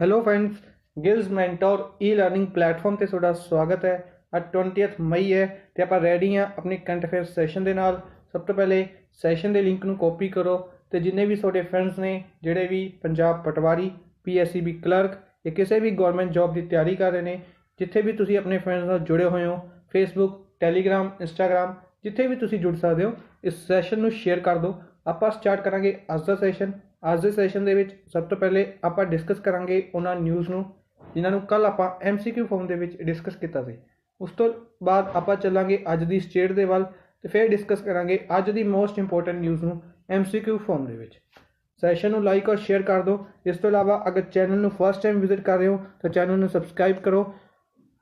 Hello friends, Giles mentor ਈ learning platform ਤੇ ਤੁਹਾਡਾ ਸਵਾਗਤ ਹੈ। ਅੱਜ 20 ਮਈ ਹੈ ਤੇ ਆਪਾਂ ਰੈਡੀ ਹਾਂ ਆਪਣੀ ਕਰੰਟ ਅਫੇਅਰ ਸੈਸ਼ਨ ਦੇ ਨਾਲ। ਸਭ ਤੋਂ ਪਹਿਲੇ ਸੈਸ਼ਨ ਦੇ ਲਿੰਕ ਨੂੰ ਕਾਪੀ ਕਰੋ ਤੇ ਜਿੰਨੇ ਵੀ ਤੁਹਾਡੇ ਫਰੈਂਡਸ ਨੇ ਜਿਹੜੇ ਵੀ ਪੰਜਾਬ ਪਟਵਾਰੀ, PSCB ਕਲਰਕ ਜਾਂ ਕਿਸੇ ਵੀ ਗਵਰਨਮੈਂਟ ਜੌਬ ਦੀ ਤਿਆਰੀ ਕਰ ਰਹੇ ਨੇ, ਜਿੱਥੇ ਵੀ ਤੁਸੀਂ ਆਪਣੇ ਫਰੈਂਡਸ ਨਾਲ ਜੁੜੇ ਹੋਏ ਹੋ, ਫੇਸਬੁੱਕ, ਟੈਲੀਗ੍ਰਾਮ, ਇੰਸਟਾਗ੍ਰਾਮ, ਜਿੱਥੇ ਵੀ ਤੁਸੀਂ ਜੁੜ ਸਕਦੇ ਹੋ, ਇਸ ਸੈਸ਼ਨ ਨੂੰ ਸ਼ੇਅਰ ਕਰ ਦਿਓ। ਆਪਾਂ ਸਟਾਰਟ ਕਰਾਂਗੇ ਅੱਜ ਦਾ ਸੈਸ਼ਨ। ਅੱਜ ਦੇ ਸੈਸ਼ਨ ਦੇ ਵਿੱਚ ਸਭ ਤੋਂ ਪਹਿਲੇ ਆਪਾਂ ਡਿਸਕਸ ਕਰਾਂਗੇ ਉਹਨਾਂ ਨਿਊਜ਼ ਨੂੰ ਜਿਨ੍ਹਾਂ ਨੂੰ ਕੱਲ੍ਹ ਆਪਾਂ MCQ ਫਾਰਮ ਦੇ ਵਿੱਚ ਡਿਸਕਸ ਕੀਤਾ ਸੀ। ਉਸ ਤੋਂ ਬਾਅਦ ਆਪਾਂ ਚੱਲਾਂਗੇ ਅੱਜ ਦੀ ਸਟੇਟ ਦੇ ਵੱਲ ਤੇ ਫਿਰ ਡਿਸਕਸ ਕਰਾਂਗੇ ਅੱਜ ਦੀ ਮੋਸਟ ਇੰਪੋਰਟੈਂਟ ਨਿਊਜ਼ ਨੂੰ MCQ ਫਾਰਮ ਦੇ ਵਿੱਚ। ਸੈਸ਼ਨ ਨੂੰ ਲਾਈਕ ਔਰ ਸ਼ੇਅਰ ਕਰ ਦਿਓ। ਇਸ ਤੋਂ ਇਲਾਵਾ ਅਗਰ ਚੈਨਲ ਨੂੰ ਫਸਟ ਟਾਈਮ ਵਿਜ਼ਿਟ ਕਰ ਰਹੇ ਹੋ ਤਾਂ ਚੈਨਲ ਨੂੰ ਸਬਸਕ੍ਰਾਈਬ ਕਰੋ।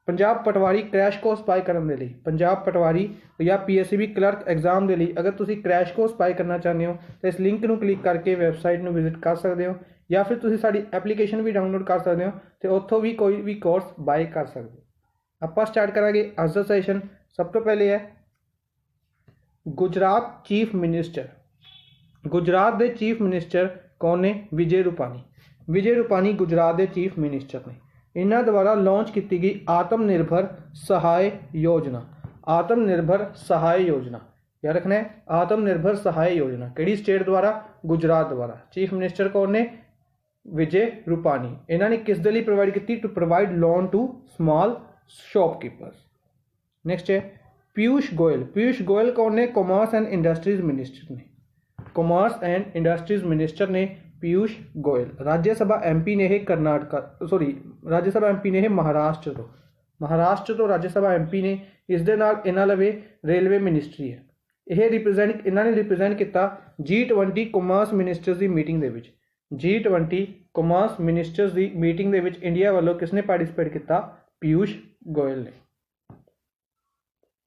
ਪੰਜਾਬ ਪਟਵਾਰੀ ਕ੍ਰੈਸ਼ ਕੋਰਸ ਬਾਏ ਕਰਨ ਦੇ ਲਈ, ਪੰਜਾਬ ਪਟਵਾਰੀ ਜਾਂ PSCB ਕਲਰਕ ਐਗਜ਼ਾਮ ਦੇ ਲਈ ਅਗਰ ਤੁਸੀਂ ਕ੍ਰੈਸ਼ ਕੋਰਸ ਬਾਏ ਕਰਨਾ ਚਾਹੁੰਦੇ ਹੋ ਤਾਂ ਇਸ ਲਿੰਕ ਨੂੰ ਕਲਿੱਕ ਕਰਕੇ ਵੈਬਸਾਈਟ ਨੂੰ ਵਿਜ਼ਿਟ ਕਰ ਸਕਦੇ ਹੋ, ਜਾਂ ਫਿਰ ਤੁਸੀਂ ਸਾਡੀ ਐਪਲੀਕੇਸ਼ਨ ਵੀ ਡਾਊਨਲੋਡ ਕਰ ਸਕਦੇ ਹੋ ਤੇ ਉੱਥੋਂ ਵੀ ਕੋਈ ਵੀ ਕੋਰਸ ਬਾਏ ਕਰ ਸਕਦੇ ਹੋ। ਆਪਾਂ ਸਟਾਰਟ ਕਰਾਂਗੇ ਅੱਜ ਦਾ ਸੈਸ਼ਨ। ਸਭ ਤੋਂ ਪਹਿਲੇ ਹੈ ਗੁਜਰਾਤ ਚੀਫ ਮਿਨਿਸਟਰ। ਗੁਜਰਾਤ ਦੇ ਚੀਫ ਮਿਨਿਸਟਰ ਕੌਣ ਨੇ? ਵਿਜੇ ਰੂਪਾਨੀ। ਵਿਜੇ ਰੂਪਾਨੀ ਗੁਜਰਾਤ ਦੇ ਚੀਫ ਮਿਨਿਸਟਰ ਨੇ। ਇਹਨਾਂ ਦੁਆਰਾ ਲਾਂਚ ਕੀਤੀ ਗਈ ਆਤਮ ਨਿਰਭਰ ਸਹਾਇ ਯੋਜਨਾ। ਆਤਮ ਨਿਰਭਰ ਸਹਾਇ ਯੋਜਨਾ ਯਾਦ ਰੱਖਣਾ ਹੈ। ਆਤਮ ਨਿਰਭਰ ਸਹਾਇ ਯੋਜਨਾ ਕਿਹੜੀ ਸਟੇਟ ਦੁਆਰਾ? ਗੁਜਰਾਤ ਦੁਆਰਾ। ਚੀਫ ਮਿਨਿਸਟਰ ਕੌਣ ਨੇ? ਵਿਜੇ ਰੂਪਾਨੀ। ਇਹਨਾਂ ਨੇ ਕਿਸ ਦੇ ਲਈ ਪ੍ਰੋਵਾਈਡ ਕੀਤੀ? To provide loan to small shopkeepers. Next ਹੈ ਪੀਯੂਸ਼ ਗੋਇਲ। ਪੀਯੂਸ਼ ਗੋਇਲ ਕੌਣ ਨੇ? ਕਾਮਰਸ ਐਂਡ ਇੰਡਸਟਰੀਜ਼ ਮਿਨਿਸਟਰ ਨੇ। ਕਾਮਰਸ ਐਂਡ ਇੰਡਸਟਰੀਜ਼ ਮਿਨਿਸਟਰ ਨੇ ਪੀਯੂਸ਼ ਗੋਇਲ। ਰਾਜ ਸਭਾ MP ਨੇ ਇਹ ਰਾਜ ਸਭਾ MP ਨੇ ਇਹ ਮਹਾਰਾਸ਼ਟਰ ਤੋਂ ਰਾਜ ਸਭਾ MP ਨੇ। ਇਸ ਦੇ ਨਾਲ ਇਹਨਾਂ ਲਵੇ ਰੇਲਵੇ ਮਿਨਿਸਟਰੀ ਹੈ। ਇਹਨਾਂ ਨੇ ਰਿਪਰੈਜ਼ੈਂਟ ਕੀਤਾ G20 ਕਾਮਰਸ ਮਿਨਿਸਟਰਸ ਦੀ ਮੀਟਿੰਗ ਦੇ ਵਿੱਚ। G20 ਕਾਮਰਸ ਮਿਨਿਸਟਰਸ ਦੀ ਮੀਟਿੰਗ ਦੇ ਵਿੱਚ ਇੰਡੀਆ ਵੱਲੋਂ ਕਿਸ ਨੇ ਪਾਰਟਿਸਿਪੇਟ ਕੀਤਾ? ਪੀਯੂਸ਼ ਗੋਇਲ ਨੇ।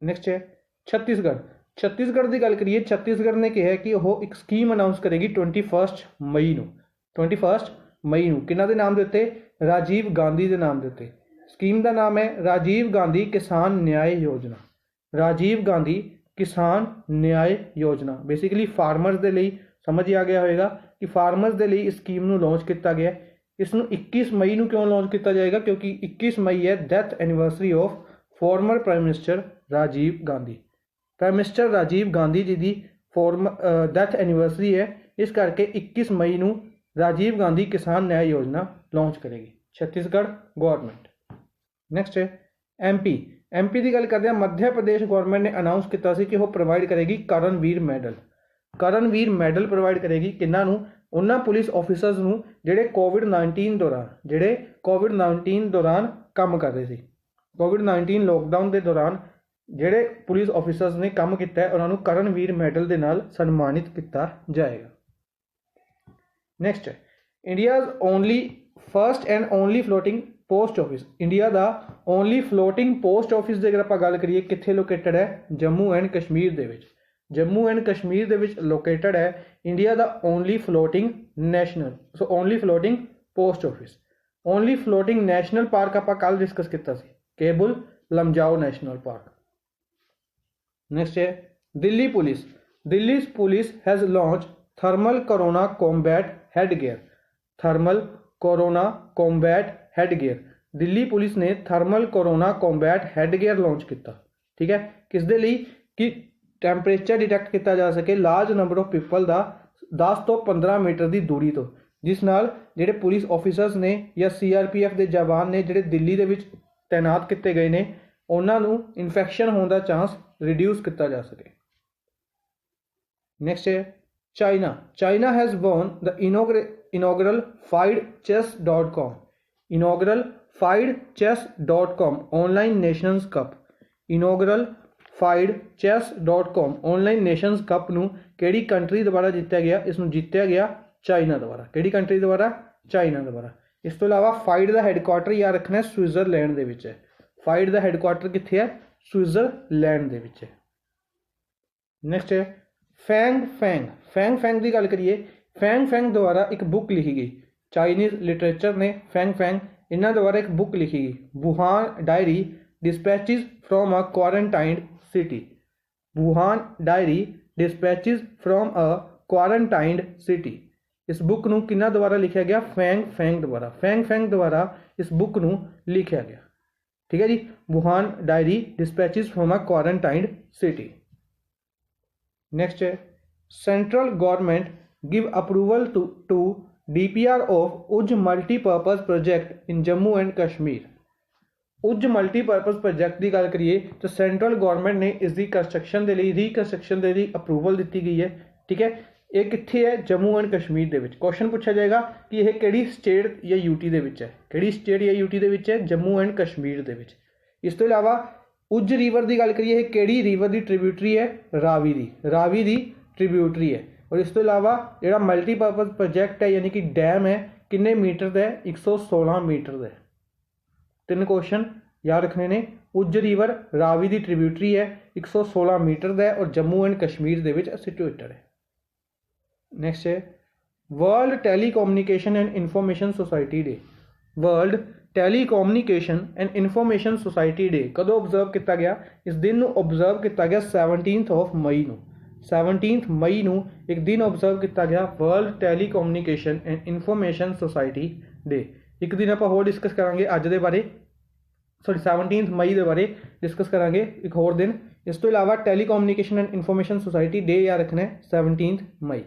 ਨੈਕਸਟ ਹੈ ਛੱਤੀਸਗੜ੍ਹ। ਛੱਤੀਸਗੜ੍ਹ ਦੀ ਗੱਲ ਕਰੀਏ, ਛੱਤੀਸਗੜ੍ਹ ਨੇ ਕਿਹਾ ਕਿ ਉਹ ਇੱਕ ਸਕੀਮ ਅਨਾਊਂਸ ਕਰੇਗੀ 21 ਮਈ ਨੂੰ। 21 ਮਈ ਨੂੰ ਕਿਹਨਾਂ ਦੇ ਨਾਮ ਦੇ ਉੱਤੇ? ਰਾਜੀਵ ਗਾਂਧੀ ਦੇ ਨਾਮ ਦੇ ਉੱਤੇ। ਸਕੀਮ ਦਾ ਨਾਮ ਹੈ ਰਾਜੀਵ ਗਾਂਧੀ ਕਿਸਾਨ ਨਿਆਏ ਯੋਜਨਾ। ਰਾਜੀਵ ਗਾਂਧੀ ਕਿਸਾਨ ਨਿਆਏ ਯੋਜਨਾ। ਬੇਸਿਕਲੀ ਫਾਰਮਰਸ ਦੇ ਲਈ ਸਮਝ ਆ ਗਿਆ ਹੋਵੇਗਾ ਕਿ ਫਾਰਮਰਸ ਦੇ ਲਈ ਇਸ ਸਕੀਮ ਨੂੰ ਲਾਂਚ ਕੀਤਾ ਗਿਆ। ਇਸ ਨੂੰ 21 ਮਈ ਨੂੰ ਕਿਉਂ ਲਾਂਚ ਕੀਤਾ ਜਾਏਗਾ? ਕਿਉਂਕਿ 21 ਮਈ ਹੈ death anniversary of farmer prime minister Rajiv Gandhi. Prime minister Rajiv Gandhi ji the death anniversary ਹੈ, ਇਸ ਕਰਕੇ 21 ਮਈ ਨੂੰ ਰਾਜੀਵ ਗਾਂਧੀ ਕਿਸਾਨ ਨਿਆਂ ਯੋਜਨਾ ਲਾਂਚ ਕਰੇਗੀ ਛੱਤੀਸਗੜ੍ਹ ਗੌਰਮੈਂਟ। ਨੈਕਸਟ ਹੈ MP ਦੀ ਗੱਲ ਕਰਦੇ ਹਾਂ। ਮੱਧ ਪ੍ਰਦੇਸ਼ ਗੌਰਮੈਂਟ ਨੇ ਅਨਾਊਂਸ ਕੀਤਾ ਸੀ ਕਿ ਉਹ ਪ੍ਰੋਵਾਈਡ ਕਰੇਗੀ Karanveer medal. Karanveer medal provide ਕਰੇਗੀ ਕਿਹਨਾਂ ਨੂੰ? ਉਹਨਾਂ ਪੁਲਿਸ ਆਫਿਸਰਸ ਨੂੰ ਜਿਹੜੇ ਕੋਵਿਡ-19 ਦੌਰਾਨ ਕੰਮ ਕਰ ਰਹੇ ਸੀ। ਕੋਵਿਡ-19 ਲੋਕਡਾਊਨ ਦੇ ਦੌਰਾਨ ਜਿਹੜੇ ਪੁਲਿਸ ਆਫਿਸਰਸ ਨੇ ਕੰਮ ਕੀਤਾ ਹੈ ਉਹਨਾਂ ਨੂੰ ਕਰਨਵੀਰ ਮੈਡਲ ਦੇ ਨਾਲ ਸਨਮਾਨਿਤ ਕੀਤਾ ਜਾਏਗਾ। ਨੈਕਸਟ ਹੈ India's first and only floating post office. India ਦਾ ਓਨਲੀ ਫਲੋਟਿੰਗ ਪੋਸਟ ਆਫਿਸ ਦੀ ਅਗਰ ਆਪਾਂ ਗੱਲ ਕਰੀਏ ਕਿੱਥੇ ਲੋਕੇਟਡ ਹੈ? ਜੰਮੂ ਐਂਡ ਕਸ਼ਮੀਰ ਦੇ ਵਿੱਚ। ਜੰਮੂ ਐਂਡ ਕਸ਼ਮੀਰ ਦੇ ਵਿੱਚ ਲੋਕੇਟਡ ਹੈ ਇੰਡੀਆ ਦਾ only floating post office. Only floating national park ਆਪਾਂ ਕੱਲ੍ਹ ਡਿਸਕਸ ਕੀਤਾ ਸੀ, Keibul Lamjao national park. Next ਹੈ Delhi police has launch thermal corona combat headgear. Delhi police ਨੇ thermal corona combat headgear launch ਕੀਤਾ। ਠੀਕ ਹੈ, ਕਿਸ ਦੇ ਲਈ? ਕਿ ਟੈਂਪਰੇਚਰ ਡਿਟੈਕਟ ਕੀਤਾ ਜਾ ਸਕੇ ਲਾਰਜ ਨੰਬਰ ਆਫ ਪੀਪਲ ਦਾ 10 ਤੋਂ 15 ਮੀਟਰ ਦੀ ਦੂਰੀ ਤੋਂ, ਜਿਸ ਨਾਲ ਜਿਹੜੇ ਪੁਲਿਸ ਆਫਿਸਰਸ ਨੇ ਜਾਂ CRPF ਦੇ ਜਵਾਨ ਨੇ ਜਿਹੜੇ ਦਿੱਲੀ ਦੇ ਵਿੱਚ ਤੈਨਾਤ ਕੀਤੇ ਗਏ ਨੇ ਉਹਨਾਂ ਨੂੰ ਇਨਫੈਕਸ਼ਨ ਹੋਣ ਦਾ ਚਾਂਸ ਰਿਡਿਊਸ ਕੀਤਾ ਜਾ ਸਕੇ। ਨੈਕਸਟ ਹੈ China has one the inaugural FIDE-Chess.com online Nations cup. inaugural FIDE-Chess.com online Nations cup ਨੂੰ ਕਿਹੜੀ ਕੰਟਰੀ ਦੁਆਰਾ ਜਿੱਤਿਆ ਗਿਆ? ਇਸ ਨੂੰ ਜਿੱਤਿਆ ਗਿਆ ਚਾਈਨਾ ਦੁਆਰਾ। ਕਿਹੜੀ ਕੰਟਰੀ ਦੁਆਰਾ? ਚਾਈਨਾ ਦੁਆਰਾ। ਇਸ ਤੋਂ ਇਲਾਵਾ FIDE ਦਾ ਹੈੱਡਕੁਆਟਰ ਯਾਦ ਰੱਖਣਾ ਸਵਿਟਜ਼ਰਲੈਂਡ ਦੇ ਵਿੱਚ ਹੈ। FIDE ਦਾ ਹੈੱਡਕੁਆਟਰ ਕਿੱਥੇ ਹੈ? ਸਵਿਟਜ਼ਰਲੈਂਡ ਦੇ ਵਿੱਚ ਹੈ। ਨੈਕਸਟ ਹੈ ਫੈਂਗ ਦੀ ਗੱਲ ਕਰੀਏ। ਫੈਂਗ ਦੁਆਰਾ ਇੱਕ ਬੁੱਕ ਲਿਖੀ ਗਈ। ਚਾਈਨੀਜ਼ ਲਿਟਰੇਚਰ ਨੇ ਫੈਂਗ ਇਹਨਾਂ ਦੁਆਰਾ ਇੱਕ ਬੁੱਕ ਲਿਖੀ ਗਈ, Wuhan diary dispatches from a quarantined city. इस बुक नूं किन्हां द्वारा लिखिया गया? फैंग फैंग द्वारा। फैंग फैंग द्वारा इस बुक नूं लिखिया गया। ठीक है जी। Wuhan diary dispatches from a quarantined city. Next है central government give approval to DPR of Ujh multipurpose project in Jammu and Kashmir. Ujh multipurpose project की गल करिए तो सेंट्रल गवर्नमेंट ने इसकी कंस्ट्रक्शन के लिए रीकंस्ट्रक्शन के लिए अप्रूवल दी गई है। ठीक है, ये कित्थे है? जम्मू एंड कश्मीर के विच। क्वेश्चन पूछा जाएगा कि यह किहड़ी स्टेट या यूटी के विच है? किहड़ी स्टेट या यूटी के विच है? जम्मू एंड कश्मीर के विच। इस तो इलावा उज रिवर की गल करिए, किहड़ी रिवर की ट्रिब्यूटरी है? रावी की। रावी की ट्रिब्यूटरी है। और इस तो इलावा जो मल्टीपर्पज प्रोजेक्ट है यानी कि डैम है किन्ने मीटर का है? 116 मीटर का है। 3 क्वेश्चन याद रखने ने। उज रिवर रावी की ट्रिब्यूटरी है, 116 मीटर का है और जम्मू एंड कश्मीर के विच सिचुएटेड है। नेक्स्ट है world telecommunication and information society day. World telecommunication and information society day कदों ऑबजर्व किया गया? इस दिन नूं ऑबजर्व किया गया 17 मई नूं। 17 मई नूं एक दिन ऑबजर्व किया गया world telecommunication and information society day. एक दिन आप होर डिस्कस करांगे अज दे बारे, सॉरी 17 मई के बारे डिस्कस करांगे एक होर दिन। इस तो इलावा telecommunication and information society day याद रखना है 17 मई।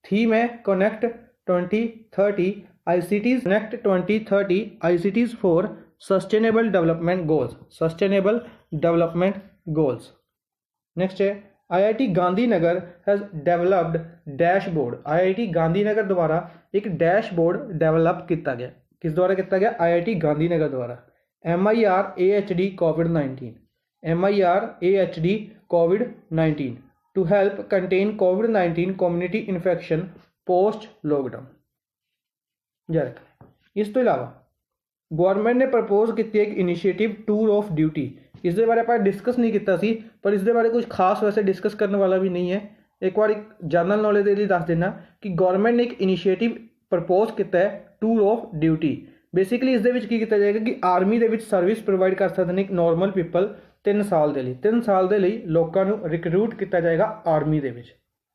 थीम है connect 2030 ICTs, connect 2030 ICTs for sustainable development goals. Sustainable development goals. Next है IIT Gandhinagar has developed dashboard. IIT Gandhinagar द्वारा एक डैशबोर्ड डेवलप किया गया। किस द्वारा किया गया? IIT गांधीनगर द्वारा। MIR-AHD COVID-19। MIR-AHD COVID-19 to help contain COVID-19 community infection post lockdown. याद इस तो इलावा गवर्नमेंट ने प्रपोज की एक इनिशिएटिव टूर ऑफ ड्यूटी। इस बारे आप डिस्कस नहीं किया सी, पर इस बारे कुछ खास वैसे डिस्कस करने वाला भी नहीं है। एक बार एक जनरल नॉलेज के लिए दस देना कि गवर्नमेंट ने एक इनिशिएटिव प्रपोज किया है टूर ऑफ ड्यूटी। बेसिकली इस किया जाएगा कि आर्मी के सर्विस प्रोवाइड कर सकते हैं नॉर्मल पीपल 3 साल के लिए। 3 साल के लिए लोगों को रिक्रूट किया जाएगा आर्मी के।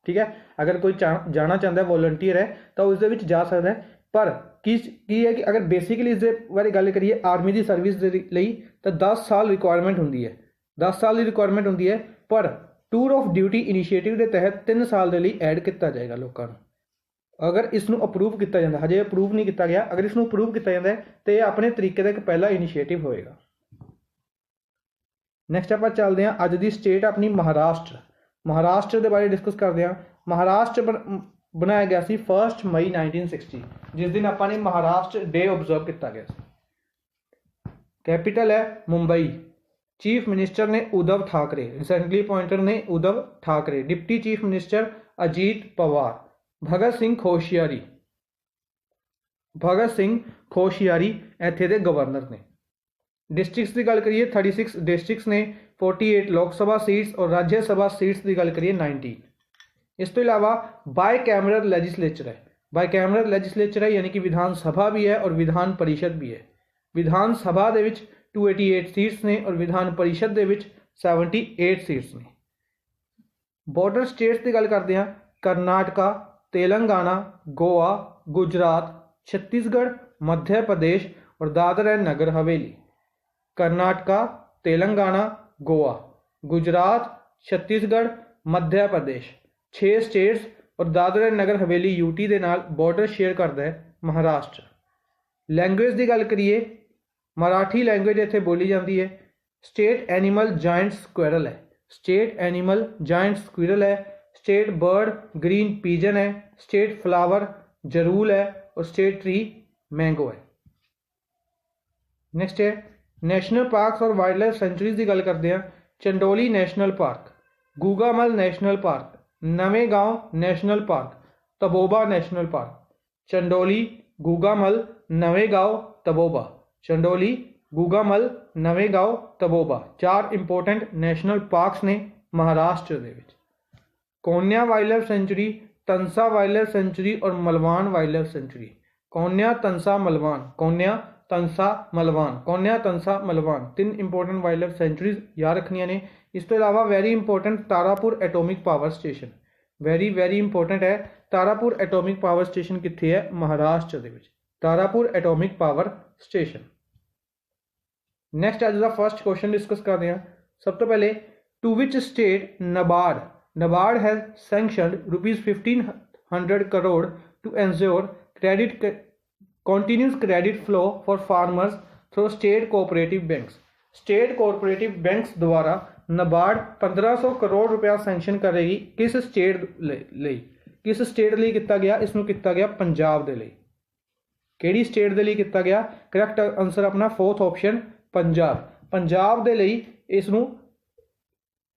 ठीक है, अगर कोई जाना चाहता है वॉलंटियर है तो उस जा सकता है। पर की है कि अगर बेसिकली इस बारे गल करिए आर्मी की सर्विस के लिए तो 10 साल रिक्वायरमेंट होंगी है। 10 साल की रिक्वायरमेंट होंगी है, पर टूर ऑफ ड्यूटी इनिशिएटिव के तहत 3 साल के लिए ऐड किया जाएगा लोगों को। अगर इसनों अप्रूव किया जाता, हजे अप्रूव नहीं किया गया, अगर इसनों अप्रूव किया जाता है तो यह अपने तरीके का एक पहला इनिशिएटिव होएगा। नैक्सट आप चलते हैं अज की स्टेट अपनी महाराष्ट्र। महाराष्ट्र के बारे डिस्कस करते हैं। महाराष्ट्र बनाया गया सी 1 मई 1960, जिस दिन आपने महाराष्ट्र डे ऑबजर्व किया गया। कैपिटल है मुंबई। चीफ मिनिस्टर ने उद्धव ठाकरे, रिसेंटली अपॉइंटेड ने Uddhav Thackeray. Deputy chief minister Ajit Pawar. Bhagat Singh Koshyari, Bhagat Singh Koshyari इत्थे दे गवर्नर ने। डिस्ट्रिक्ट्स की गल करिए 36 डिस्ट्रिक्ट्स ने, 48 लोक सभा सीट्स और राज्य सभा सीट्स की गल करिए 19। इस तो इलावा बाय कैमरल लैजिस्लेचर है। बाय कैमरल लैजिस्लेचर है यानी कि विधान सभा भी है और विधान परिषद भी है। विधान सभा दे विच 288 सीट्स ने और विधान परिषद दे विच 78 सीट्स ने। बॉर्डर स्टेट्स की गल करते हैं कर्नाटका, तेलंगाना, गोवा, गुजरात, छत्तीसगढ़, मध्य प्रदेश और दादर एंड नगर हवेली। कर्नाटका, तेलंगाना, गोवा, गुजरात, छत्तीसगढ़, मध्य प्रदेश 6 स्टेट्स और दादर एंड नगर हवेली यूटी के नाल बॉर्डर शेयर करता है महाराष्ट्र। लैंग्वेज की गल करिए मराठी लैंग्वेज इत्थे बोली जाती है। स्टेट एनिमल जायंट स्क्वैरल है। स्टेट एनिमल जायंट स्क्विरल है। स्टेट बर्ड ग्रीन पीजन है। स्टेट फ्लावर जरूल है और स्टेट ट्री मैंगो है। नेक्स्ट है नेशनल पार्क्स और वाइल्ड लाइफ सेंचुरीज की गल करते हैं। Chandoli national park, Gugamal national park, Navegaon national park, Tadoba national park. Chandoli, Gugamal, Navegaon, तबोबा। Chandoli, Gugamal, Navegaon, तबोबा 4 important national parks ने महाराष्ट्र दे विच। Koyna wild life sanctuary, Tansa wild life sanctuary और Malvan wild life sanctuary. Koyna, Tansa, Malvan, Koyna, Tansa, Malvan, Koyna, Tansa, Malvan 3 important wild life sanctuaries याद रखनिया ने। इस तो इलावा very important Tarapur atomic power station. Very important ਹੈ। ਤਾਰਾਪੁਰ ਐਟੋਮਿਕ ਪਾਵਰ ਸਟੇਸ਼ਨ ਕਿੱਥੇ ਹੈ? ਮਹਾਰਾਸ਼ਟਰ ਦੇ ਵਿੱਚ, Tarapur atomic power station. Next ਅੱਜ ਦਾ ਫਸਟ ਕੁਐਸਚਨ ਡਿਸਕਸ ਕਰਦੇ ਹਾਂ। ਸਭ ਤੋਂ ਪਹਿਲੇ, to which state NABARD has sanctioned ₹1,500 crore to ensure continuous credit flow for farmers through state cooperative banks। State cooperative banks द्वारा NABARD 1500 करोड़ रुपया सैंक्शन करेगी किस स्टेट ਲਈ? किस स्टेट ਲਈ ਕੀਤਾ ਗਿਆ? ਇਸ ਨੂੰ ਕੀਤਾ ਗਿਆ ਪੰਜਾਬ ਦੇ ਲਈ। ਕਿਹੜੀ ਸਟੇਟ ਦੇ ਲਈ ਕੀਤਾ ਗਿਆ? ਕਰੈਕਟ ਆਨਸਰ ਆਪਣਾ ਫੋਰਥ ਆਪਸ਼ਨ ਪੰਜਾਬ। ਪੰਜਾਬ ਦੇ ਲਈ ਇਸ ਨੂੰ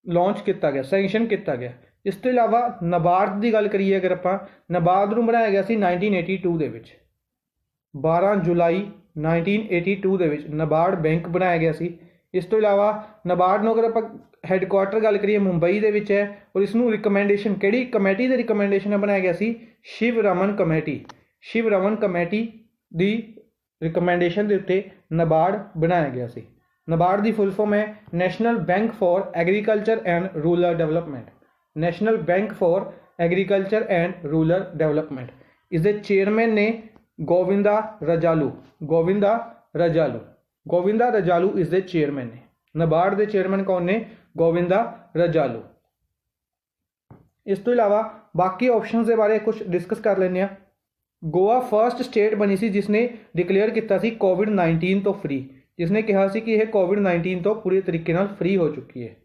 ਲਾਂਚ ਕੀਤਾ ਗਿਆ, ਸੈਂਕਸ਼ਨ ਕੀਤਾ ਗਿਆ। ਇਸ ਤੋਂ ਇਲਾਵਾ NABARD ਦੀ ਗੱਲ ਕਰੀਏ ਅਗਰ ਆਪਾਂ, NABARD ਨੂੰ ਬਣਾਇਆ ਗਿਆ ਸੀ 1982 ਦੇ ਵਿੱਚ, 12 ਜੁਲਾਈ 1982 ਦੇ ਵਿੱਚ NABARD ਬੈਂਕ ਬਣਾਇਆ ਗਿਆ ਸੀ। ਇਸ ਤੋਂ ਇਲਾਵਾ NABARD ਨੂੰ ਅਗਰ ਆਪਾਂ ਹੈੱਡਕੁਆਟਰ ਗੱਲ ਕਰੀਏ ਮੁੰਬਈ ਦੇ ਵਿੱਚ ਹੈ, ਔਰ ਇਸ ਨੂੰ ਰਿਕਮੈਂਡੇਸ਼ਨ ਕਿਹੜੀ ਕਮੇਟੀ ਦੇ ਰਿਕਮੈਂਡੇਸ਼ਨ ਨਾਲ ਬਣਾਇਆ ਗਿਆ ਸੀ? ਸ਼ਿਵ ਰਮਨ ਕਮੇਟੀ ਦੀ ਰਿਕਮੈਂਡੇਸ਼ਨ ਦੇ ਉੱਤੇ NABARD ਬਣਾਇਆ ਗਿਆ ਸੀ। NABARD ਦੀ ਫੁੱਲ ਫਾਰਮ ਹੈ national bank for agriculture and rural development. National bank for agriculture and rural development. ਇਸ ਦੇ ਚੇਅਰਮੈਨ ਨੇ ਗੋਵਿੰਦਾ ਰਜਾਲੂ ਇਸ ਦੇ ਚੇਅਰਮੈਨ ਨੇ। NABARD ਦੇ ਚੇਅਰਮੈਨ ਕੌਣ ਨੇ? ਗੋਵਿੰਦਾ ਰਜਾਲੂ। ਇਸ ਤੋਂ ਇਲਾਵਾ ਬਾਕੀ ਆਪਸ਼ਨਸ ਦੇ ਬਾਰੇ ਕੁਝ ਡਿਸਕਸ ਕਰ ਲੈਂਦੇ ਹਾਂ। ਗੋਆ ਫਰਸਟ ਸਟੇਟ ਬਣੀ ਸੀ ਜਿਸਨੇ ਡਿਕਲੇਅਰ ਕੀਤਾ ਸੀ COVID-19 ਤੋਂ ਫ੍ਰੀ, ਜਿਸਨੇ ਕਿਹਾ ਸੀ ਕਿ ਇਹ COVID-19 ਤੋਂ ਪੂਰੇ ਤਰੀਕੇ ਨਾਲ ਫ੍ਰੀ ਹੋ ਚੁੱਕੀ ਹੈ।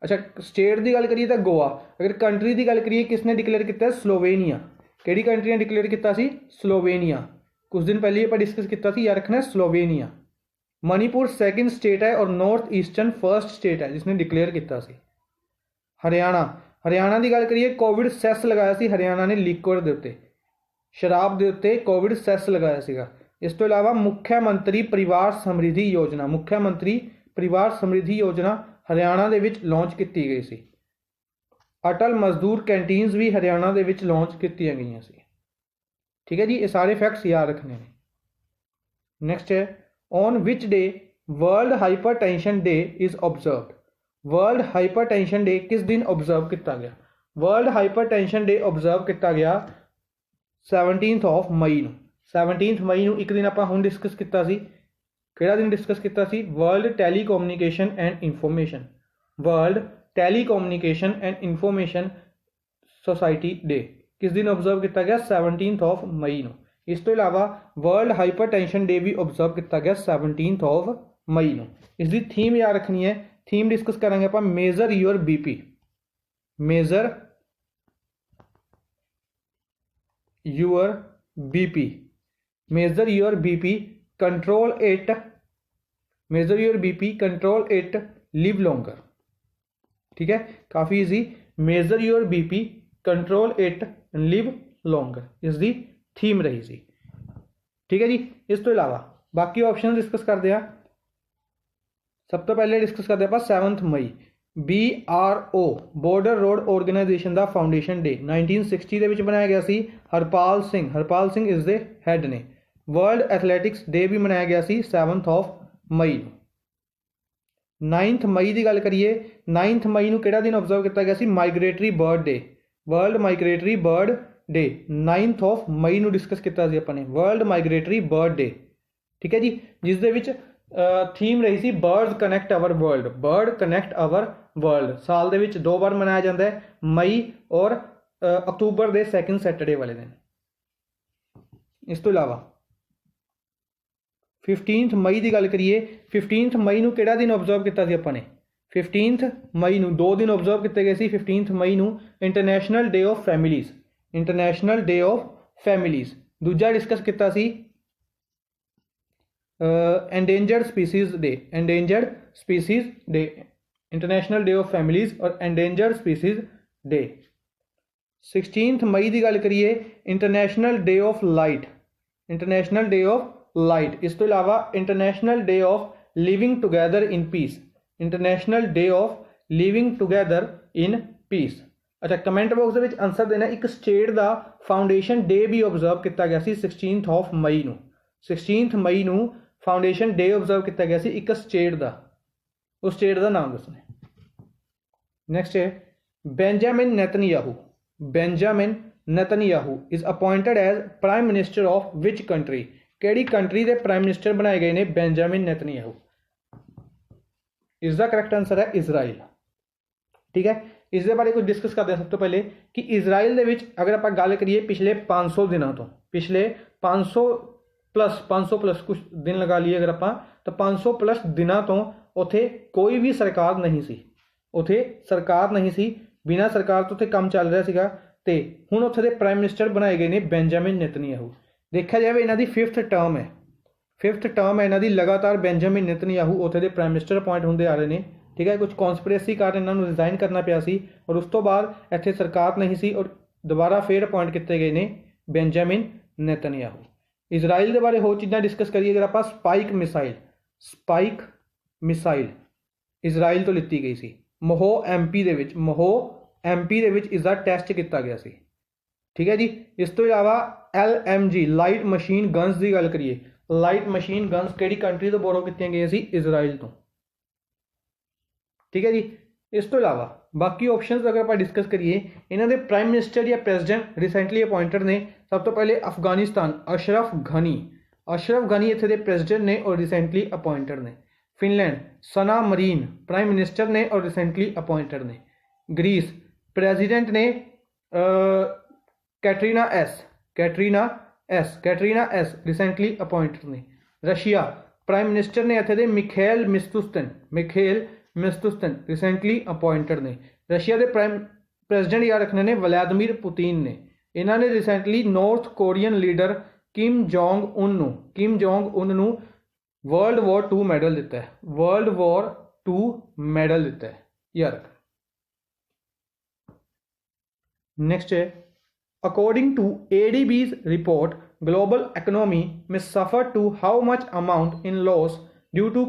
ਅੱਛਾ, ਸਟੇਟ ਦੀ ਗੱਲ ਕਰੀਏ ਤਾਂ ਗੋਆ। ਅਗਰ ਕੰਟਰੀ ਦੀ ਗੱਲ ਕਰੀਏ, ਕਿਸਨੇ ਡਿਕਲੇਅਰ ਕੀਤਾ? ਸਲੋਵੇਨੀਆ। ਕਿਹੜੀ ਕੰਟਰੀ ਨੇ ਡਿਕਲੇਅਰ ਕੀਤਾ ਸੀ? ਸਲੋਵੇਨੀਆ। ਕੁਝ ਦਿਨ ਪਹਿਲੇ ਆਪਾਂ ਡਿਸਕਸ ਕੀਤਾ ਸੀ, ਯਾਦ ਰੱਖਣਾ ਸਲੋਵੇਨੀਆ। ਮਨੀਪੁਰ ਸੈਕਿੰਡ ਸਟੇਟ ਹੈ ਔਰ ਨਾਰਥ ਈਸਟਰਨ ਫਰਸਟ ਸਟੇਟ ਹੈ ਜਿਸਨੇ ਡਿਕਲੇਅਰ ਕੀਤਾ ਸੀ। ਹਰਿਆਣਾ ਦੀ ਗੱਲ ਕਰੀਏ, ਕੋਵਿਡ ਸੈਸ ਲਗਾਇਆ ਸੀ ਹਰਿਆਣਾ ਨੇ ਲਿਕਵਿਡ ਦੇ ਉੱਤੇ, ਸ਼ਰਾਬ ਦੇ ਉੱਤੇ ਕੋਵਿਡ ਸੈਸ ਲਗਾਇਆ ਸੀਗਾ। ਇਸ ਤੋਂ ਇਲਾਵਾ ਮੁੱਖ ਮੰਤਰੀ ਪਰਿਵਾਰ ਸਮਰਿੱਧੀ ਯੋਜਨਾ ਹਰਿਆਣਾ ਦੇ ਵਿੱਚ ਲਾਂਚ ਕੀਤੀ ਗਈ ਸੀ। ਅਟਲ ਮਜ਼ਦੂਰ ਕੈਂਟੀਨਸ ਵੀ ਹਰਿਆਣਾ ਦੇ ਵਿੱਚ ਲਾਂਚ ਕੀਤੀਆਂ ਗਈਆਂ ਸੀ। ਠੀਕ ਹੈ ਜੀ, ਇਹ ਸਾਰੇ ਫੈਕਟਸ ਯਾਦ ਰੱਖਣੇ ਨੇ। ਨੈਕਸਟ ਹੈ, on which day world hypertension day is observed. World hypertension day ਕਿਸ ਦਿਨ ਓਬਜ਼ਰਵ ਕੀਤਾ ਗਿਆ? ਵਰਲਡ ਹਾਈਪਰਟੈਂਸ਼ਨ ਡੇ ਓਬਜ਼ਰਵ ਕੀਤਾ ਗਿਆ 17 ਮਈ ਨੂੰ। 17 ਮਈ ਨੂੰ ਇੱਕ ਦਿਨ ਆਪਾਂ ਹੁਣ ਡਿਸਕਸ ਕੀਤਾ ਸੀ। ਕਿਹੜਾ ਦਿਨ ਡਿਸਕਸ ਕੀਤਾ ਸੀ? World telecommunication and information society day ਕਿਸ ਦਿਨ ਓਬਜ਼ਰਵ ਕੀਤਾ ਗਿਆ? 17 ਮਈ ਨੂੰ। ਇਸ ਤੋਂ ਇਲਾਵਾ ਵਰਲਡ ਹਾਈਪਰਟੈਂਸ਼ਨ ਡੇ ਵੀ ਓਬਜ਼ਰਵ ਕੀਤਾ ਗਿਆ 17 ਮਈ ਨੂੰ। ਇਸ ਦੀ ਥੀਮ ਯਾਦ ਰੱਖਣੀ ਹੈ। ਥੀਮ ਡਿਸਕਸ ਕਰਾਂਗੇ ਆਪਾਂ, measure your BP. Measure your BP, control it, live longer. ठीक है, काफ़ी easy. Measure your BP, control it, live longer इसकी थीम रही सी। ठीक है जी। इस तो इलावा बाकी ऑप्शन डिस्कस करते हैं। सब तो पहले डिस्कस करते हैं 7 मई, BRO बॉर्डर रोड ऑर्गेनाइजेशन का फाउंडेशन डे 1960 ਦੇ ਵਿੱਚ ਬਣਾਇਆ ਗਿਆ ਸੀ। ਹਰਪਾਲ ਸਿੰਘ ਇਸ ਦੇ ਹੈਡ ਨੇ। ਵਰਲਡ ਐਥਲੈਟਿਕਸ ਡੇ ਵੀ ਮਨਾਇਆ ਗਿਆ ਸੀ 7 ਮਈ ਨੂੰ। 9 ਮਈ ਦੀ ਗੱਲ ਕਰੀਏ, 9 ਮਈ ਨੂੰ ਕਿਹੜਾ ਦਿਨ ਆਬਜ਼ਰਵ ਕੀਤਾ ਗਿਆ ਸੀ? ਮਾਈਗ੍ਰੇਟਰੀ ਬਰਡ ਡੇ, ਵਰਲਡ ਮਾਈਗ੍ਰੇਟਰੀ ਬਰਡ ਡੇ 9 ਮਈ ਨੂੰ ਡਿਸਕਸ ਕੀਤਾ ਸੀ ਆਪਾਂ ਨੇ, ਵਰਲਡ ਮਾਈਗ੍ਰੇਟਰੀ ਬਰਡ ਡੇ। ਠੀਕ ਹੈ ਜੀ, ਜਿਸ ਦੇ ਵਿੱਚ ਥੀਮ ਰਹੀ ਸੀ ਬਰਡਸ ਕਨੈਕਟ ਆਵਰ ਵਰਲਡ। ਸਾਲ ਦੇ ਵਿੱਚ 2 ਵਾਰ ਮਨਾਇਆ ਜਾਂਦਾ ਹੈ, ਮਈ ਔਰ ਅਕਤੂਬਰ ਦੇ ਸੈਕਿੰਡ ਸੈਟਰਡੇ ਵਾਲੇ ਦਿਨ। ਇਸ ਤੋਂ ਇਲਾਵਾ 15 ਮਈ ਦੀ ਗੱਲ ਕਰੀਏ, 15 ਮਈ ਨੂੰ ਕਿਹੜਾ ਦਿਨ ਆਬਜ਼ਰਵ ਕੀਤਾ ਸੀ ਆਪਾਂ ਨੇ? 15 ਮਈ ਨੂੰ 2 ਦਿਨ ਆਬਜ਼ਰਵ ਕੀਤੇ ਗਏ ਸੀ। 15 ਮਈ ਨੂੰ ਇੰਟਰਨੈਸ਼ਨਲ ਡੇ ਆਫ ਫੈਮਿਲੀਜ਼। ਦੂਜਾ ਡਿਸਕਸ ਕੀਤਾ ਸੀ endangered species day, international day of families ਔਰ endangered species day। 16 ਮਈ ਦੀ ਗੱਲ ਕਰੀਏ, ਇੰਟਰਨੈਸ਼ਨਲ ਡੇ ਆਫ ਲਾਈਟ। ਇਸ ਤੋਂ ਇਲਾਵਾ international day of living together in piece. ਅੱਛਾ, ਕਮੈਂਟ ਬਾਕਸ ਦੇ ਵਿੱਚ ਆਨਸਰ ਦੇਣਾ। ਇੱਕ ਸਟੇਟ ਦਾ ਫਾਊਂਡੇਸ਼ਨ ਡੇ ਵੀ ਆਬਜ਼ਰਵ ਕੀਤਾ ਗਿਆ ਸੀ 16 ਮਈ ਨੂੰ। 16 ਮਈ ਨੂੰ ਫਾਊਂਡੇਸ਼ਨ ਡੇ ਆਬਜ਼ਰਵ ਕੀਤਾ ਗਿਆ ਸੀ ਇੱਕ ਸਟੇਟ ਦਾ। ਉਸ ਸਟੇਟ ਦਾ ਨਾਮ ਦੱਸਣਾ। ਨੈਕਸਟ ਹੈ Benjamin Benjamin Netanyahu is appointed as prime minister of which country? किहड़ी कंट्री के प्राइम मिनिस्टर बनाए गए ने बेंजामिन नेतन्याहू? इसका करैक्ट आंसर है इजराइल। ठीक है, इस बारे कुछ डिस्कस करते हैं। सब तो पहले कि इजराइल दे विच अगर आप गल करिए पिछले 500 दिनों तो, पिछले 500 प्लस कुछ दिन लगा लिए अगर आप, तो 500 प्लस दिनों तो उत्थे कोई भी सरकार नहीं सी, उत्थे सरकार नहीं सी, बिना सरकार तो उत्थे काम चल रहा सीगा। ते हुण उत्थे दे प्राइम मिनिस्टर बनाए गए ने बेंजामिन नेतन्याहू। देखा जाए इन्हां दी 5th टर्म है, 5th टर्म है इन्हां दी लगातार बेंजामिन नेतन्याहू उत्थे दे प्राइम मिनिस्टर अपॉइंट होंदे आ रहे हैं। ठीक है, कुछ कॉन्स्पिरेसी कारण इन्हां नूं रिजाइन करना पिया सी और उस तो बाद इत्थे सरकार नहीं सी और दोबारा फिर अपॉइंट किए गए ने बेंजामिन नेतन्याहू। इजराइल के बारे होर चीज़ां डिस्कस करिए अगर आप, स्पाइक मिसाइल इजराइल तो लिती गई सी। मोहो एमपी दे विच इसका टैसट किया गया सी। ठीक है जी, इस तो इलावा LMG लाइट मशीन गन्स की गल करिए, लाइट मशीन गन्स किहड़ी कंट्री तो बोरो कीतियां गई सी? इजराइल तो। ठीक है जी, इस तो इलावा बाकी ऑप्शंस अगर आप डिस्कस करिए, इन्हों के प्राइम मिनिस्टर या प्रेजिडेंट रिसेंटली अपॉइंटेड ने। सब तो पहले अफगानिस्तान अशरफ गनी इत्थे दे प्रेजिडेंट ने और रिसेंटली अपॉइंटेड ने। फिनलैंड सना मरीन प्राइम मिनिस्टर ने और रिसेंटली अपॉइंटेड ने। ग्रीस प्रेजिडेंट ने कैटरीना एस रिसेंटली अपॉइंटेड ने। रशिया प्राइम मिनिस्टर ने इत्थे दे मिखेल मिस्तुस्तन रिसेंटली अपॉइंटेड ने। रशिया के प्राइम प्रेजिडेंट याद रखने ने व्लादिमीर पुतिन ने। इन्होंने recently north Korean leader Kim Jong Un world war 2 medal दिता है, वर्ल्ड वॉर 2 मैडल दिता है यार। नेक्स्ट है, according to ADB's report global economy में suffer to how much amount in loss due to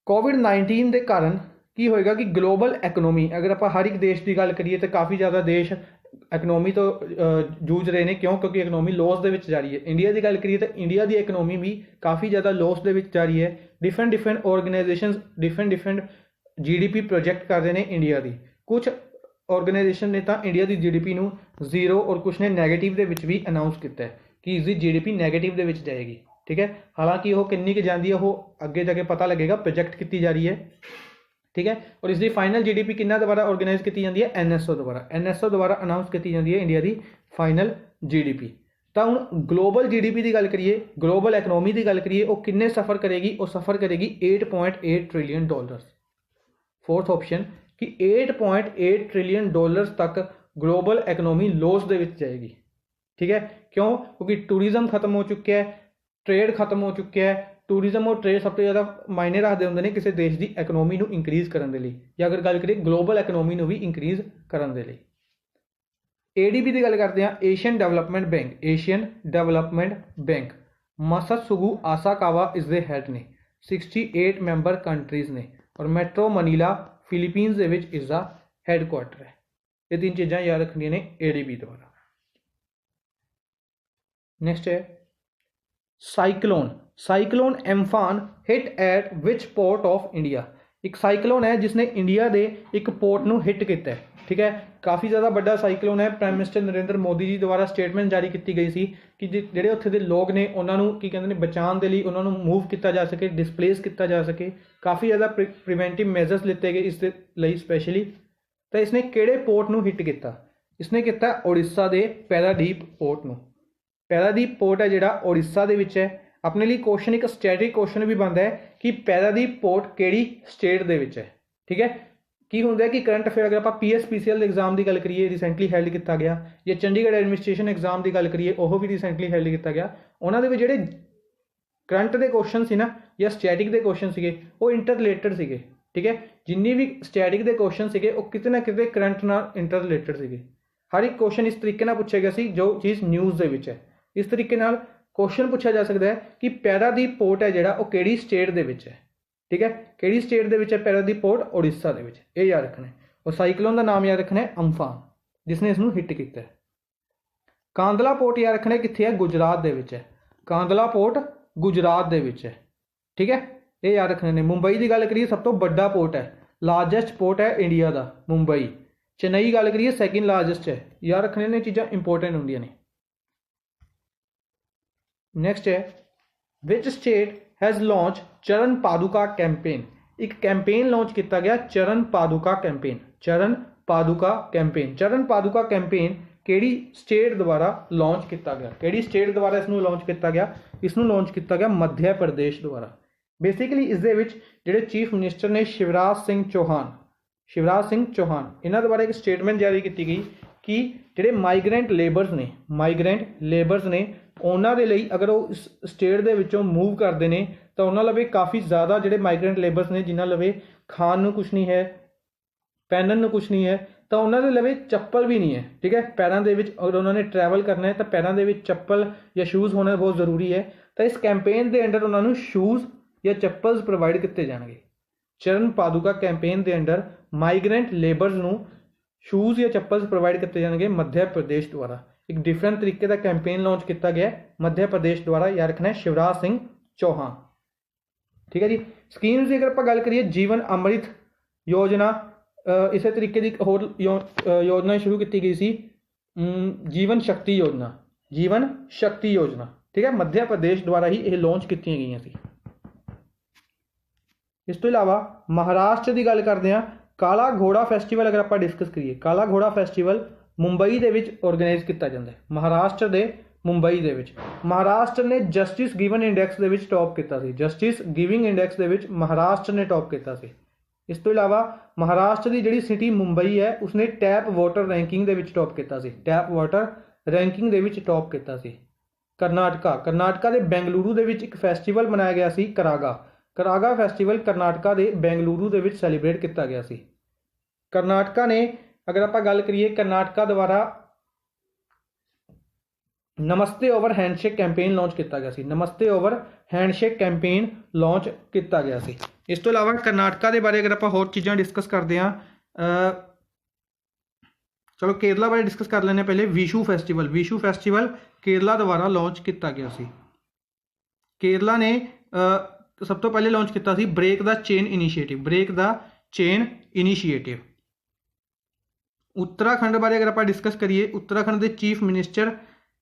कोविड-19 के कारण की होएगा कि ग्लोबल इकोनॉमी अगर आप हर एक देश की गल करिए तो काफ़ी ज़्यादा देश इकोनॉमी तो जूझ रहे हैं। क्यों? क्योंकि इकोनॉमी लॉस दे विच जा रही है। इंडिया की गल करिए तो इंडिया की इकोनॉमी भी काफ़ी ज़्यादा लॉस दे विच जा रही है। Different organisations different GDP project कर रहे हैं इंडिया की। कुछ ऑर्गेनाइजेशन ने तो इंडिया की GDP नूं 0 और कुछ ने नैगेटिव दे विच भी अनाउंस किया है कि इसकी GDP नैगेटिव दे विच जाएगी। ठीक है, हालांकि वो कितनी की जाती है वो अगे जाके पता लगेगा, प्रोजेक्ट की जा रही है। ठीक है, और इसकी फाइनल GDP किन्ना दोबारा ऑर्गेनाइज की जाती है? NSO द्वारा अनाउंस की जाती है इंडिया की फाइनल GDP। तो हम ग्लोबल GDP की गल करिए, ग्लोबल इकोनॉमी की गल करिए, वो किन्ने सफ़र करेगी? वो सफ़र करेगी $8.8 ट्रिलियन। फोर्थ ऑप्शन कि $8.8 ट्रिलियन तक ग्लोबल इकोनॉमी लॉस दे विच जाएगी। ठीक है, क्यों? क्योंकि टूरिज्म खत्म हो चुका है, ट्रेड खत्म हो चुका है। टूरिज्म और ट्रेड सब तो ज़्यादा मायने रखते होंगे किसी देश की इकोनॉमी को इंक्रीज़ करने के लिए, या अगर गल करिए ग्लोबल इकोनॉमी को भी इंक्रीज़ करने के लिए। ADB की गल करते हैं, एशियन डेवलपमेंट बैंक मसात्सुगु आसाकावा इस दे हैड ने। 68 मैंबर कंट्रीज़ ने और मैट्रो मनीला फिलीपींस दे विच इसका हैडकुआटर है। ये 3 चीज़ां याद रखनियां ने ADB द्वारा। नेक्स्ट है cyclone Amphan hit eight which port of India? एक साइक्लोन है जिसने इंडिया के एक पोर्ट को हिट किया है। ठीक है, काफ़ी ज़्यादा बड़ा साइक्लोन है। प्राइम मिनिस्टर नरेंद्र मोदी जी द्वारा स्टेटमेंट जारी की गई सी कि जिहड़े उत्थे दे लोग ने उन्होंने की कहते हैं बचाने के लिए उन्होंने मूव किया जा सके, डिसप्लेस किया जा सके। काफ़ी ज़्यादा प्रिवेंटिव मेजर्स लिते गए इस लिए स्पैशली। तो इसने किहड़े पोर्ट को हिट किया? इसने किया उड़ीसा के पैरादीप पोर्ट को। पैरादीप पोर्ट है जिहड़ा उड़ीसा दे विच है। अपने लिए क्वेश्चन एक स्टैटिक क्वेश्चन भी बनता है कि पैरादीप पोर्ट किहड़ी स्टेट दे विच है। ठीक है, की होंदा है कि करंट अफेयर अगर आप PSPCL एग्जाम की गल करिए रिसेंटली हैल्ड किया गया, या चंडीगढ़ एडमिनिस्ट्रेशन एग्जाम की गल करिए वह भी रिसेंटली हैल्ड किया गया। उन्होंने भी जिहड़े करंट के क्वेश्चन से ना या स्टैटिक के क्वेश्चन से वो इंटर रिलेटेड से। ठीक है, जिन्नी भी स्टैटिक के क्वेश्चन से वो किते ना किते करंट नाल इंटर रिलेटेड से। हर एक क्वेश्चन इस तरीके नाल पूछा गया सी जो चीज़ न्यूज़ दे विच है। इस तरीके नाल क्वेश्चन पूछा जा सकता है कि पैरादीप पोर्ट है जिहड़ा वो किहड़ी स्टेट दे विच है। ठीक है, किहड़ी स्टेट दे विच है पैरादीप पोर्ट? उड़ीसा दे विच। ये याद रखना है। और साइक्लोन का नाम याद रखना है अम्फान, जिसने इसनूं हिट किया है। कांदला पोर्ट याद रखना है कित्थे है? गुजरात दे विच है। कांदला पोर्ट गुजरात दे विच है। ठीक है, ये याद रखने ने। मुंबई की गल करिए सब तो बड़ा पोर्ट है, लार्जेस्ट पोर्ट है इंडिया का मुंबई। चेन्नई गल करिए सैकेंड लार्जेस्ट है। याद रखने ने चीज़ां इंपोर्टेंट होंदियां ने। नेक्स्ट है विच स्टेट हैज़ लॉन्च चरण पादुका कैंपेन। एक कैंपेन लॉन्च किया गया चरण पादुका कैंपेन। चरण पादुका कैंपेन। चरण पादुका कैंपेन किहड़ी स्टेट द्वारा लॉन्च किया गया? किहड़ी स्टेट द्वारा इसनूं लॉन्च किया गया? इसनूं लॉन्च किया गया मध्य प्रदेश द्वारा। बेसिकली इस दे विच जिहड़े चीफ मिनिस्टर ने शिवराज सिंह चौहान इन्हां द्वारा एक स्टेटमेंट जारी की गई कि जिहड़े माइग्रेंट लेबरस ने उन्हां दे लई अगर वो इस स्टेट दे विचों मूव करते हैं तो उन्हां लवे काफ़ी ज़्यादा जिहड़े माइग्रेंट लेबरस ने जिन्हां लवे खाण नूं कुछ नहीं है, पहनण नूं कुछ नहीं है, तो उन्हां दे लवे चप्पल भी नहीं है। ठीक है, पैरों के विच अगर उन्होंने ट्रैवल करना है तो पैरों के विच चप्पल या शूज़ होना बहुत ज़रूरी है। तो इस कैंपेन के अंडर उन्होंने शूज़ या चप्पल्स प्रोवाइड किए जाएंगे। चरण पादुका कैंपेन के अंडर माइग्रेंट लेबरस नूं शूज़ या चप्पल्स प्रोवाइड किए जाएंगे मध्य प्रदेश द्वारा। एक डिफरेंट तरीके का कैंपेन लॉन्च किया गया मध्य प्रदेश द्वारा। याद रखना है शिवराज सिंह चौहान। ठीक है जी। स्कीम्स की अगर आप गल करिए जीवन अमृत योजना, इस तरीके की होर योजना शुरू की गई सी जीवन शक्ति योजना। ठीक है, मध्य प्रदेश द्वारा ही यह लॉन्च की गई सी। इस तो इलावा महाराष्ट्र की गल करते हैं काला घोड़ा फैसटीवल अगर आप डिस्कस करिए, काला घोड़ा फैसटीवल मुंबई के ऑर्गेनाइज किया जाता है। महाराष्ट्र के मुंबई के महाराष्ट्र ने जस्टिस गिवन इंडैक्स के टॉप किया। जस्टिस गिविंग इंडैक्स के महाराष्ट्र ने टॉप किया। इस तो इलावा महाराष्ट्र की जी सिटी मुंबई है उसने टैप वाटर रैंकिंग के टॉप किया। टैप वाटर रैंकिंग के टॉप किया। करनाटका के बेंगलुरु के एक फैसटीवल मनाया गया सी करागा फैसटीवल करनाटका के बेंगलुरु के सैलीब्रेट किया गया सी। करनाटका ने अगर आप गल करिए करनाटका द्वारा नमस्ते ओवर हैंडशेक कैंपेन लॉन्च किया गया सी। नमस्ते ओवर हैंडशेक कैंपेन लॉन्च किया गया सी। इस तो इलावा करनाटका के बारे अगर आप होर चीज़ां डिस्कस करते हैं, चलो केरला बारे डिस्कस कर लेने पहले। विशु फैसटीवल केरला द्वारा लॉन्च किया गया सी। केरला ने सब तो पहले लॉन्च किया सी break the chain initiative. Uttarakhand बारे अगर आप डिस्कस करिए, उत्तराखंड के चीफ मिनिस्टर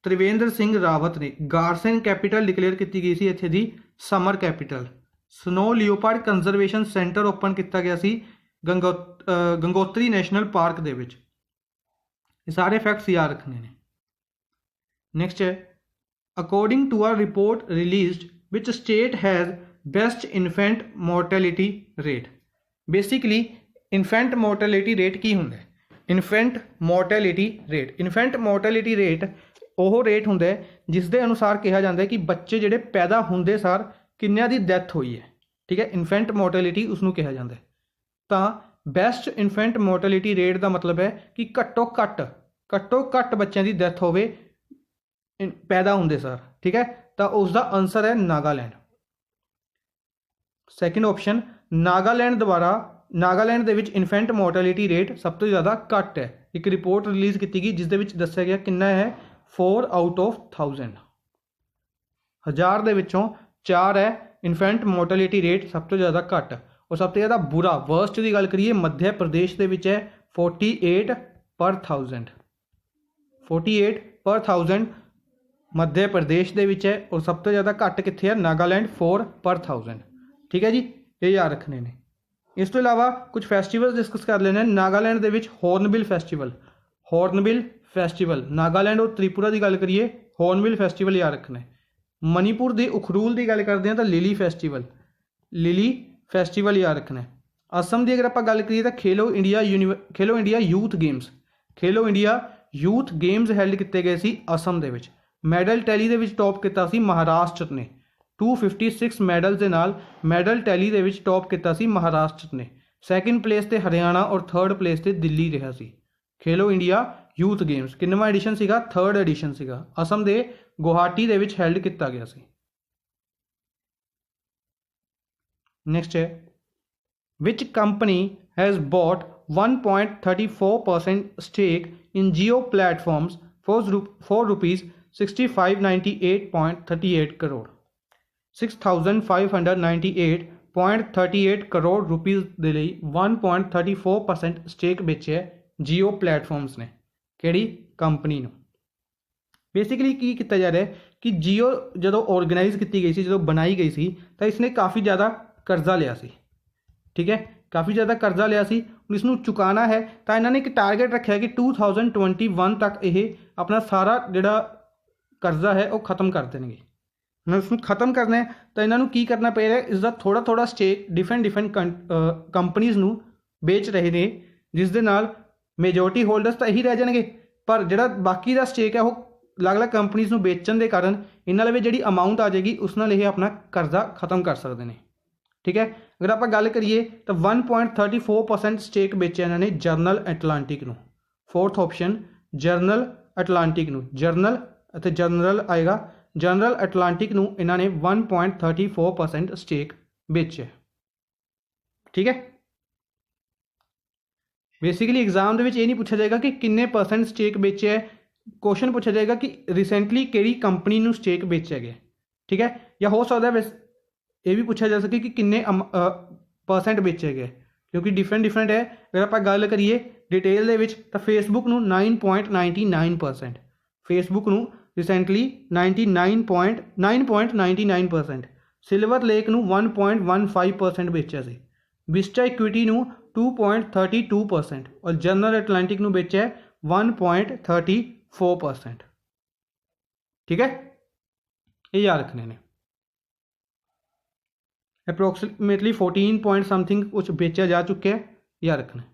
त्रिवेंद्र सिंह रावत ने गारसन कैपिटल डिकलेयर की गई सी इत्थे दी summer capital. Snow leopard conservation centre open किया गया सी गंगोत्री नेशनल पार्क दे विच। ये सारे फैक्ट्स याद रखने ने। नेक्स्ट है according to a report released which state has best infant mortality rate. Basically infant mortality rate की होंगे? इन्फेंट मोर्टेलिटी रेट वो रेट होंगे जिसके अनुसार कहा जाता है कि बच्चे जोड़े पैदा होंदे सार किन्नियां दी डैथ हुई है। ठीक है, इन्फेंट मोर्टेलिटी उसनूं कहा जाता है। तो बेस्ट इन्फेंट मोर्टेलिटी रेट का मतलब है कि घट्टो घट्ट बच्चों की डैथ होवे पैदा होंदे सार। ठीक है, तो उसका आंसर है नागालैंड। सैकेंड ऑप्शन नागालैंड के इन्फेंट मोर्टेलिटी रेट सब तो ज़्यादा घट है। एक रिपोर्ट रिलीज़ की गई जिसदे विच दस्सिया गया कितना है 4 आउट ऑफ 1000 हज़ार के विचों 4 है इन्फेंट मोर्टेलिटी रेट सब तो ज़्यादा घट। और सब तो ज़्यादा बुरा वर्स्ट की गल करिए मध्य प्रदेश के विच है 48 पर 1000 मध्य प्रदेश के विच है। और सब तो ज़्यादा घट कित्थे है नागालैंड 4 पर 1000। ठीक है जी, ये याद रखने ने। इस तो इलावा कुछ फैसटीवल डिस्कस कर लेने। नागालैंड के हॉर्नबिल फैसटीवल नागालैंड और त्रिपुरा की गल करिए हॉर्नबिल फैसटीवल याद रखना है। मणिपुर के उखरूल की गल करते हैं तो लिली फैसटीवल याद रखना है। असम की अगर आप गल करिए तो खेलो इंडिया यूथ गेम्स हैल्ड किए गए सी असम के। मैडल टैली के टॉप किया सी महाराष्ट्र ने 256 मैडल के नाल मैडल टैली के टॉप किया सी महाराष्ट्र ने। सैकेंड प्लेस ते हरियाणा और थर्ड प्लेस ते दिल्ली रहा सी। खेलो इंडिया यूथ गेम्स किन्नवां एडिशन सीगा? 3rd एडिशन सीगा। असम के गुवाहाटी के हैल्ड किया गया सी। नेक्स्ट है which company has bought 1.34% stake in Jio platforms for rupees 6598.38 crore. 6598.38 crore rupees के लिए 1.34% स्टेक बेचे जियो प्लेटफॉर्म्स ने, किहड़ी कंपनी नूं। बेसिकली की किया जा रहा है कि जियो जो ऑर्गेनाइज की गई सी, जो बनाई गई सी, तो इसने काफ़ी ज़्यादा कर्जा लिया सी, ठीक है, काफ़ी ज़्यादा कर्जा लिया सी, इसनूं चुकाना है। तो इन्होंने एक टारगेट रखा है कि 2021 तक ये अपना सारा जिहड़ा कर्जा है वह खत्म कर देंगे। मैं उसनूं खत्म करना है तो इन्होंने की करना पे रहा है, इसका थोड़ा थोड़ा स्टेक डिफरेंट कंपनीज़ नूं बेच रहे हैं, जिस दे नाल मेजोरिटी होल्डर्स तो यही रह जाएंगे, पर जिहड़ा बाकी का स्टेक है वो अलग अलग कंपनीज़ नूं बेचण के कारण इन्हां लवे जिहड़ी अमाउंट आ जाएगी उस नाल ये अपना कर्जा खत्म कर सकते हैं, ठीक है। अगर आप गल करिए तो 1.34% स्टेक बेचा इन्होंने जर्नल एटलांटिक नूं। फोर्थ ऑप्शन जर्नल एटलांटिक नूं, जर्नल अते जनरल आएगा, जनरल एटलांटिक नूं इन्होंने 1.34% स्टेक बेचे, ठीक है। बेसिकली एग्जाम के ये नहीं पूछा जाएगा कि किन्ने परसेंट स्टेक बेचे है, क्वेश्चन पूछा जाएगा कि रिसेंटली किहड़ी कंपनी नूं स्टेक बेचा गया, ठीक है। या हो सकता है ये भी पूछा जा सके कि किन्ने परसेंट बेचे गए, क्योंकि डिफरेंट है। अगर आप गल करिए डिटेल दे विच तो फेसबुक नूं 9.99%, फेसबुक नूं रिसेंटली 9.99%, सिल्वर लेक नूं 1.15% बेचा सी, विस्टा इक्विटी नूं 2.32% और जनरल एटलांटिक नूं बेचा 1.34%, ठीक है। ये याद रखने ने। अप्रोक्सीमेटली 14 पॉइंट समथिंग कुछ बेचा जा चुके हैं, याद रखना।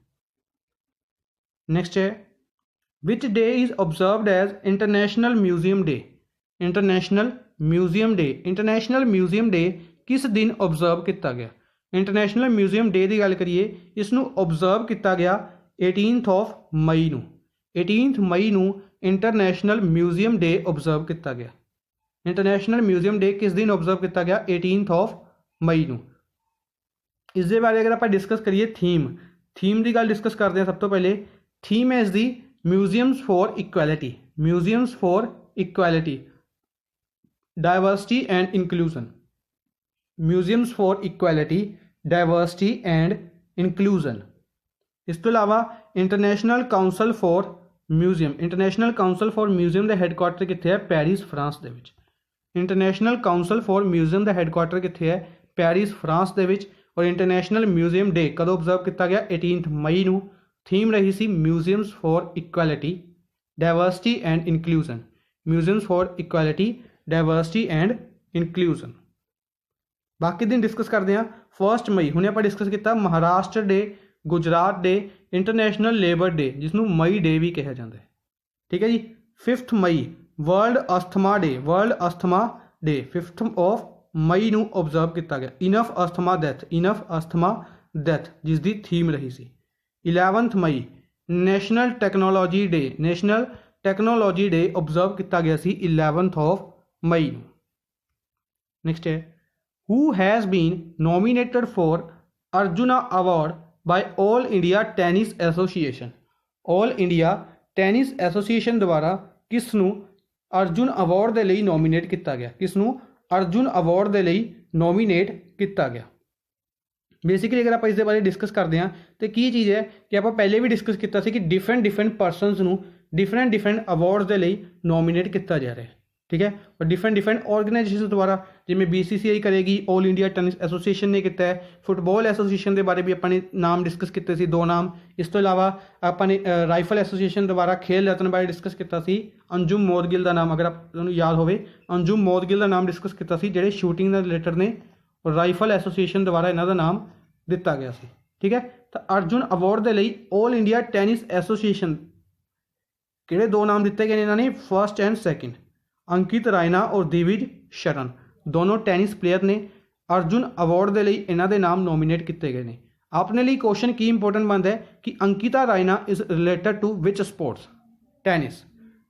नेक्स्ट है which day is observed as international museum day. International museum day, international museum day किस दिन ऑब्जर्व किया गया। इंटरनेशनल म्यूजियम डे की गल करिए, इसनूं ऑब्जर्व किया गया 18 मई नूं, 18 मई नूं इंटरनेशनल म्यूजियम डे ऑब्जर्व किया गया। इंटरनेशनल म्यूजियम डे किस दिन ऑब्जर्व किया गया, 18 मई नूं। इस दे बारे अगर आप डिस्कस करिए थीम की गल डिस्कस करते हैं। सब तो पहले थीम है इसकी museums for equality, museums for equality, diversity and inclusion, museums for equality, diversity and inclusion. इस तो इलावा international council for museum, international council for museum का हैडकुआटर कित्थे है, पेरिस फ्रांस दे विच। इंटरनेशनल काउंसल फॉर म्यूजियम का हैडकुआटर कित्थे है, पेरिस फ्रांस दे विच। और इंटरनेशनल म्यूजियम डे कदों ऑब्जर्व किया गया, 18 मई नूं। थीम रही सी museums for equality, diversity and inclusion, museums for equality, diversity and inclusion. बाकी दिन डिस्कस करते हैं। 1 मई हुणे आपां डिस्कस किया Maharashtra day, Gujarat day, international labour day जिसनूं मई डे भी कहा जाता है, ठीक है जी। 5 मई world asthma day, world asthma day 5 मई नूं ऑब्जर्व किया गया। Enough asthma death, enough asthma death जिसकी थीम रही सी। 11 मई national technology day, national technology day observe किया गया सी 11 मई नूं। नेक्स्ट है who has been nominated for Arjuna award bye all India tennis association. All India tennis association द्वारा किसनूं अर्जुन अवार्ड के लिए नॉमीनेट किया गया, किसनूं अर्जुन अवार्ड के लिए नॉमीनेट किया गया। बेसिकली अगर आप इस बारे डिस्कस करते हैं तो की चीज़ है कि आप पहले भी डिस्कस किया कि डिफरेंट परसनस नूं डिफरेंट अवार्ड्स के लिए नॉमीनेट किया जा रहा है, ठीक है। और डिफरेंट ऑर्गेनाइजेशन द्वारा जिमें BCCI करेगी, ऑल इंडिया टेनिस एसोसीएशन ने किया है, फुटबॉल एसोसीएशन के बारे भी अपने नाम डिस्कस किए 2 नाम। इस तो इलावा अपने राइफल एसोसीएशन द्वारा खेल रत्न बारे डिस्कस किया, अंजुम मौदगिल का नाम अगर आपको याद हो, अंजुम मौदगिल का नाम डिस्कस किया जोड़े शूटिंग के रिलेटेड ने, और राइफल एसोसीएशन द्वारा इन्हों का नाम दिता गया सी, ठीक है। तो अर्जुन अवार्ड के लिए ऑल इंडिया टैनिस एसोसीएशन किहड़े 2 नाम दिते गए इन्होंने, फर्स्ट एंड सैकेंड, अंकित रायना और दिविज शरण दोनों टैनिस प्लेयर ने। अर्जुन अवार्ड के लिए इन्हों के नाम नॉमीनेट किए गए हैं। अपने लिए क्वेश्चन की इंपोर्टेंट बनता है कि Ankita Raina is related to which sports, tennis,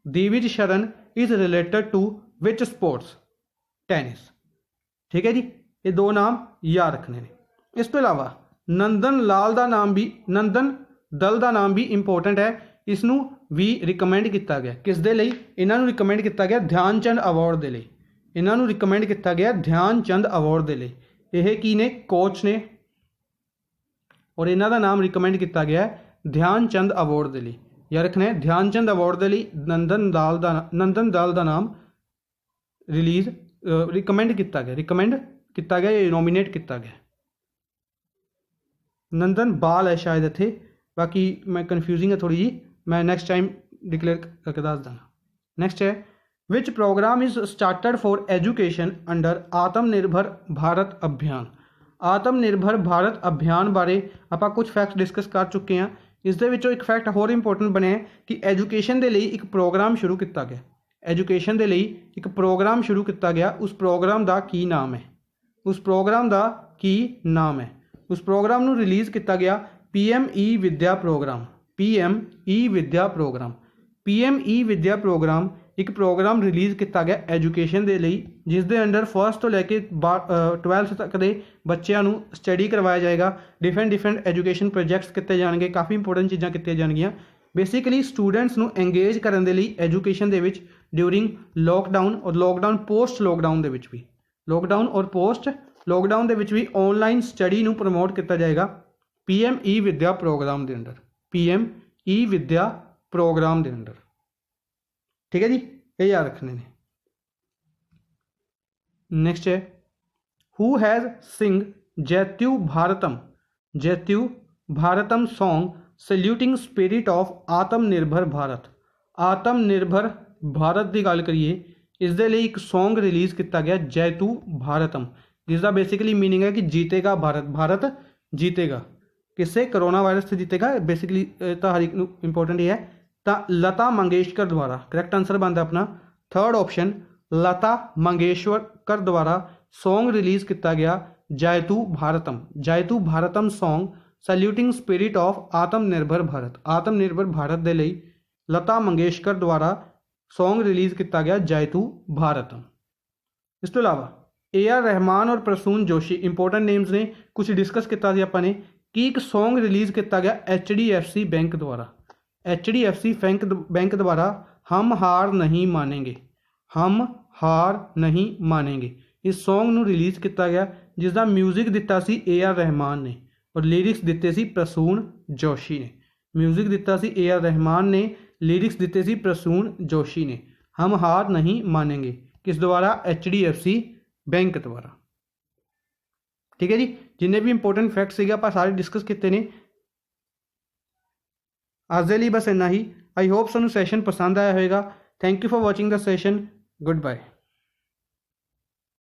Divij Sharan is related to which sports, tennis, ठीक है जी। ये 2 नाम याद रखने हैं। इस तो इलावा नंदन लाल का नाम भी, नंदन दल का नाम भी इंपोर्टेंट है, इसनूं भी रिकमेंड किया गया। किस दे लई इन्हों रिकमेंड किया गया, ध्यानचंद अवार्ड के लिए इन्हों रिकमेंड किया गया, ध्यानचंद अवार्ड के लिए। यह की ने कोच ने, और इन्हों का नाम रिकमेंड किया गया ध्यान चंद अवार्ड के लिए, या रखना है ध्यान चंद अवार्ड के लिए नंदन दल का नाम रिलीज़ रिकमेंड किया गया या नोमीनेट किया गया। नंदन बाल है शायद इत्थे, बाकी मैं कन्फ्यूजिंग है थोड़ी जी, मैं नैक्सट टाइम डिक्लेयर करके दस दाँगा। नैक्सट है विच programme is started for education under आत्मनिर्भर भारत अभियान। आत्मनिर्भर भारत अभियान बारे आपां कुछ फैक्ट्स डिस्कस कर चुके हैं। इस दे विचों एक फैक्ट होर इंपोर्टेंट बने कि एजुकेशन के लिए एक प्रोग्राम शुरू किया गया। एजुकेशन के लिए एक प्रोग्राम शुरू किया गया, उस प्रोग्राम का की नाम है, उस प्रोग्राम का की नाम है। उस प्रोग्राम नूं रिलीज़ किया गया PM e Vidya programme. PM e Vidya programme, PM e Vidya programme एक प्रोग्राम रिलीज़ किया गया एजुकेशन के लिए, जिस दे अंडर फर्स्ट तो लैके 12th तक के बच्चों नूं स्टडी करवाया जाएगा। डिफरेंट एजुकेशन प्रोजैक्ट्स किए जाएंगे, काफ़ी इंपोर्टेंट चीज़ां कीतियां जाणगियां। बेसिकली स्टूडेंट्स नूं एंगेज करने के लिए एजुकेशन दे विच ड्यूरिंग लॉकडाउन और लॉकडाउन पोस्ट लॉकडाउन दे विच भी, लॉकडाउन और पोस्ट लॉकडाउन दे विच भी ऑनलाइन स्टडी नूं प्रमोट किया जाएगा PM ई विद्या प्रोग्राम के under, PM e Vidya programme के अंडर। ठीक है जी, ये याद रखने ने। नेक्स्ट है who has sing Jayatu Bharatam song saluting spirit of Atmanirbhar Bharat. आत्मनिर्भर भारत की गल करिए, इस दे लिए एक सॉन्ग रिलीज़ किया गया जैतू भारतम, जिसका बेसिकली मीनिंग है कि जीतेगा भारत, भारत जीतेगा। किससे? कोरोना वायरस से जीतेगा। बेसिकली तो हर एक इंपोर्टेंट ही है। तो लता मंगेशकर द्वारा करैक्ट आंसर बनता अपना थर्ड ऑप्शन, लता मंगेशकर द्वारा सॉन्ग रिलीज़ किया गया जैतू Bharatam song saluting spirit of Atmanirbhar Bharat. आत्मनिर्भर भारत के लिए लता मंगेशकर द्वारा सॉन्ग रिलीज़ किया गया जैतू भारतम। इस तो इलावा AR रहमान और प्रसून जोशी इंपोर्टेंट नेम्स ने, कुछ डिस्कस किया आपने कि एक सॉन्ग रिलीज़ किया गया HDFC बैंक द्वारा। HDFC बैंक द्वारा हम हार नहीं मानेंगे, हम हार नहीं मानेंगे, इस सॉन्ग नूं रिलीज़ किया गया, जिसका म्यूजिक दिता सी AR रहमान ने और लिरिक्स दिते सी प्रसून जोशी ने। म्यूजिक दिता सी AR रहमान ने, लिरिक्स दिते सी प्रसून जोशी ने। हम हार नहीं मानेंगे किस द्वारा? HDFC बैंक द्वारा। ठीक है जी, जिन्हें भी इंपोर्टेंट फैक्ट्स सीगे आपां सारे डिस्कस किए ने। अज दे लई बस इन्ना ही। आई होप सानू सैशन पसंद आया होगा। Thank you for watching the session. Good bye.